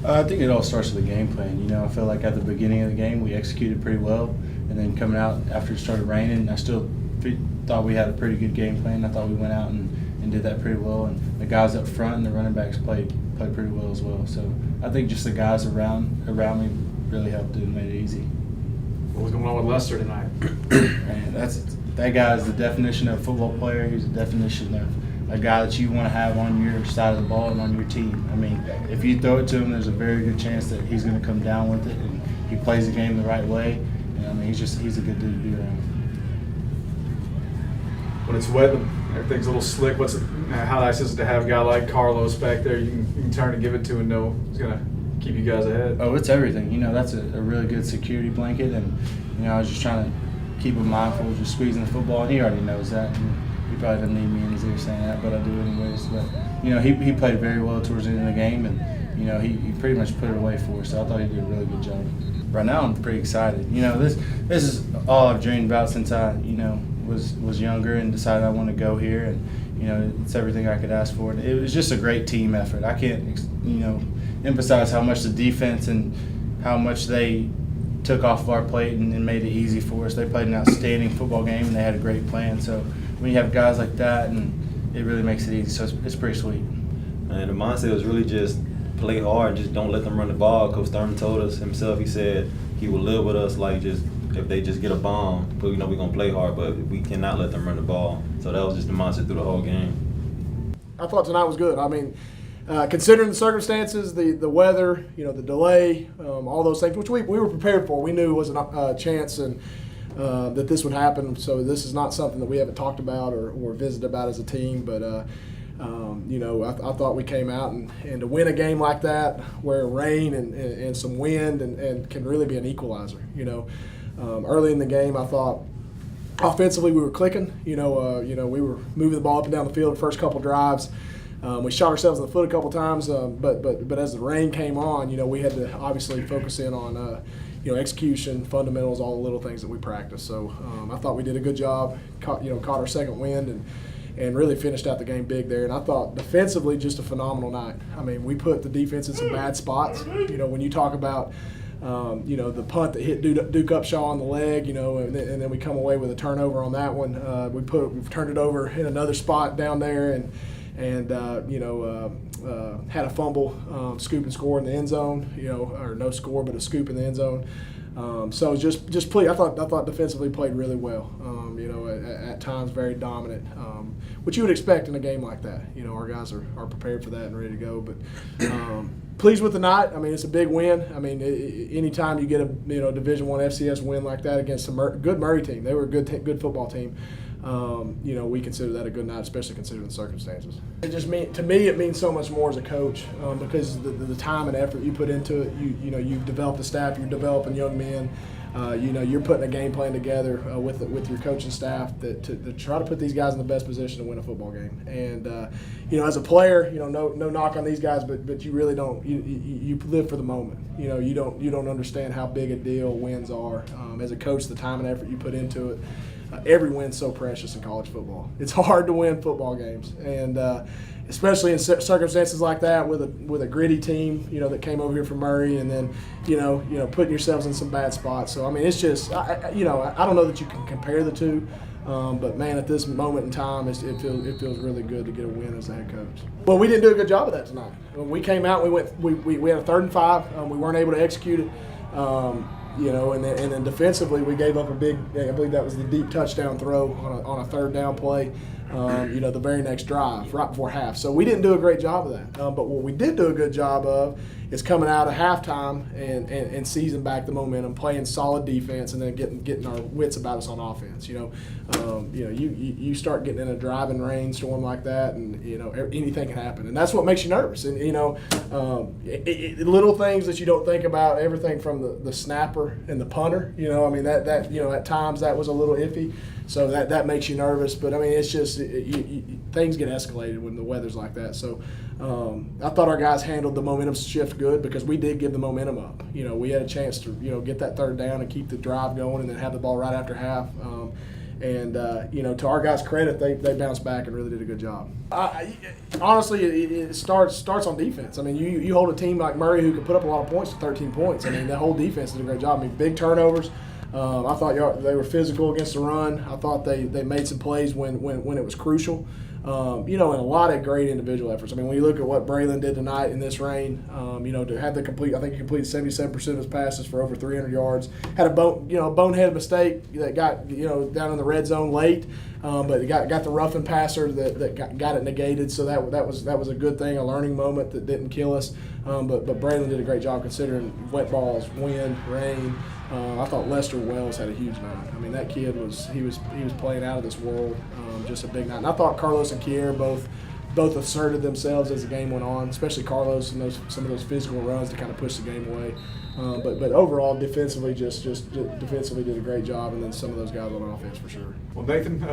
I think it all starts with the game plan. I feel like at the beginning of the game we executed pretty well, and then coming out after it started raining, I still thought we had a pretty good game plan. I thought we went out and did that pretty well, and the guys up front and the running backs played pretty well as well. So I think just the guys around me really helped it and made it easy. What was going on with Lester tonight? Man, that guy is the definition of a football player. He's the definition of a guy that you want to have on your side of the ball and on your team. I mean, if you throw it to him, there's a very good chance that he's going to come down with it, and he plays the game the right way. And I mean, he's a good dude to be around. When it's wet, everything's a little slick. How nice is it to have a guy like Carlos back there? You can turn and give it to and know he's going to keep you guys ahead. Oh, it's everything. That's a really good security blanket, and I was just trying to keep him mindful of just squeezing the football, and he already knows that. And he probably doesn't need me in his ear saying that, but I do anyways. But he played very well towards the end of the game, and he pretty much put it away for us. So I thought he did a really good job. Right now, I'm pretty excited. This is all I've dreamed about since I was younger and decided I want to go here, and it's everything I could ask for. It was just a great team effort. I can't emphasize how much the defense and how much they took off of our plate and made it easy for us. They played an outstanding football game, and they had a great plan. So when you have guys like that, and it really makes it easy. So it's pretty sweet. And the mindset was really just play hard, just don't let them run the ball. Coach Thurman told us himself, he said he would live with us like just if they just get a bomb, but we're going to play hard, but we cannot let them run the ball. So that was just the mindset through the whole game. I thought tonight was good. I mean, considering the circumstances, the weather, the delay, all those things, which we were prepared for. We knew it was a chance and that this would happen. So this is not something that we haven't talked about or visited about as a team. But I thought we came out and to win a game like that, where rain and some wind and can really be an equalizer. Early in the game, I thought offensively we were clicking. We were moving the ball up and down the field the first couple drives. We shot ourselves in the foot a couple times, but as the rain came on, we had to obviously focus in on execution, fundamentals, all the little things that we practice. So I thought we did a good job, caught our second wind and really finished out the game big there. And I thought defensively, just a phenomenal night. I mean, we put the defense in some bad spots. When you talk about the punt that hit Duke Upshaw on the leg, and then we come away with a turnover on that one. We've turned it over in another spot down there, and had a fumble, scoop and score in the end zone, or no score, but a scoop in the end zone. So just play. I thought defensively played really well. At times very dominant, which you would expect in a game like that. Our guys are prepared for that and ready to go. But pleased with the night. I mean, it's a big win. I mean, anytime you get a Division I FCS win like that against a good Murray team, they were a good football team. We consider that a good night, especially considering the circumstances. To me, it means so much more as a coach because the time and effort you put into it. You've developed a staff, you're developing young men. You're putting a game plan together with your coaching staff to try to put these guys in the best position to win a football game. And as a player, no knock on these guys, but you really don't. You live for the moment. You don't understand how big a deal wins are. As a coach, the time and effort you put into it. Every win's so precious in college football. It's hard to win football games, and especially in circumstances like that with a gritty team, that came over here from Murray, and then putting yourselves in some bad spots. So I mean, it's just I don't know that you can compare the two, but man, at this moment in time, it feels really good to get a win as a head coach. Well, we didn't do a good job of that tonight. When we came out, we had a 3rd and 5. We weren't able to execute it. And then defensively we gave up a big, I believe that was the deep touchdown throw on a 3rd down play, the very next drive, right before half. So we didn't do a great job of that. But what we did do a good job of is coming out of halftime and seizing back the momentum, playing solid defense, and then getting our wits about us on offense. You start getting in a driving rainstorm like that, and anything can happen, and that's what makes you nervous. And little things that you don't think about, everything from the snapper and the punter. At times that was a little iffy. So that makes you nervous, but I mean, it's just things get escalated when the weather's like that. So I thought our guys handled the momentum shift good because we did give the momentum up. We had a chance to get that 3rd down and keep the drive going, and then have the ball right after half. And to our guys' credit, they bounced back and really did a good job. Honestly, it starts on defense. I mean, you hold a team like Murray who can put up a lot of points to 13 points. I mean, the whole defense did a great job. I mean, big turnovers. I thought they were physical against the run. I thought they made some plays when it was crucial. And a lot of great individual efforts. I mean, when you look at what Breylin did tonight in this rain, to have I think he completed 77% of his passes for over 300 yards. Had a boneheaded mistake that got down in the red zone late, but he got the roughing passer that got it negated. So that was a good thing, a learning moment that didn't kill us. But Breylin did a great job considering wet balls, wind, rain. I thought Lester Wells had a huge night. I mean, that kid was playing out of this world. Just a big night. And I thought Carlos and Kier both asserted themselves as the game went on, especially Carlos and some of those physical runs to kind of push the game away. But overall, defensively, just defensively did a great job, and then some of those guys on offense for sure. Well, Nathan,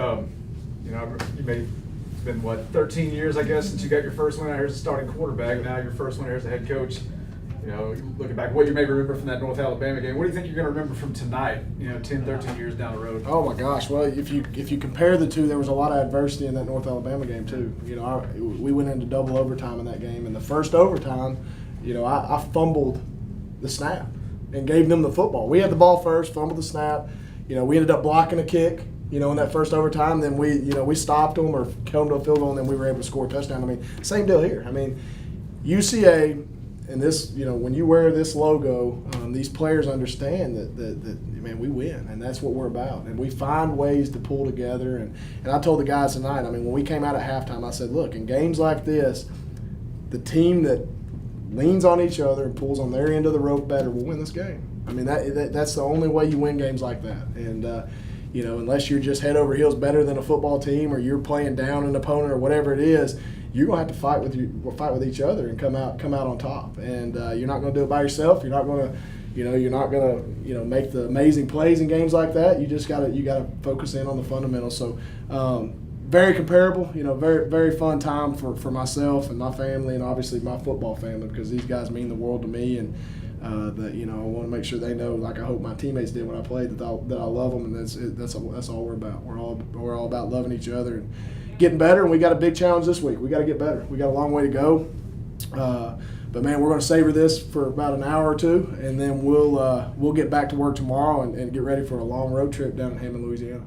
it's been 13 years, I guess, since you got your first win out here as a starting quarterback. Now your first win here as a head coach. Looking back, what you maybe remember from that North Alabama game, what do you think you're going to remember from tonight, 10, 13 years down the road? Oh, my gosh. Well, if you compare the two, there was a lot of adversity in that North Alabama game, too. We went into double overtime in that game. In the first overtime, I fumbled the snap and gave them the football. We had the ball first, fumbled the snap. We ended up blocking a kick, in that first overtime. Then we stopped them or held them to a field goal, and then we were able to score a touchdown. I mean, same deal here. I mean, UCA – and this, when you wear this logo, these players understand that man, we win, and that's what we're about. And we find ways to pull together. And I told the guys tonight, I mean, when we came out at halftime, I said, look, in games like this, the team that leans on each other and pulls on their end of the rope better will win this game. I mean, that's the only way you win games like that. And unless you're just head over heels better than a football team, or you're playing down an opponent or whatever it is, you're gonna have to fight with each other and come out on top. And you're not gonna do it by yourself. You're not gonna make the amazing plays in games like that. You gotta focus in on the fundamentals. So very comparable. Very very fun time for myself and my family, and obviously my football family, because these guys mean the world to me. And I want to make sure they know, like I hope my teammates did when I played, that I love them, and that's all we're about. We're all about loving each other and getting better. And we got a big challenge this week. We got to get better. We got a long way to go. But man, we're going to savor this for about an hour or two, and then we'll get back to work tomorrow and get ready for a long road trip down in Hammond, Louisiana.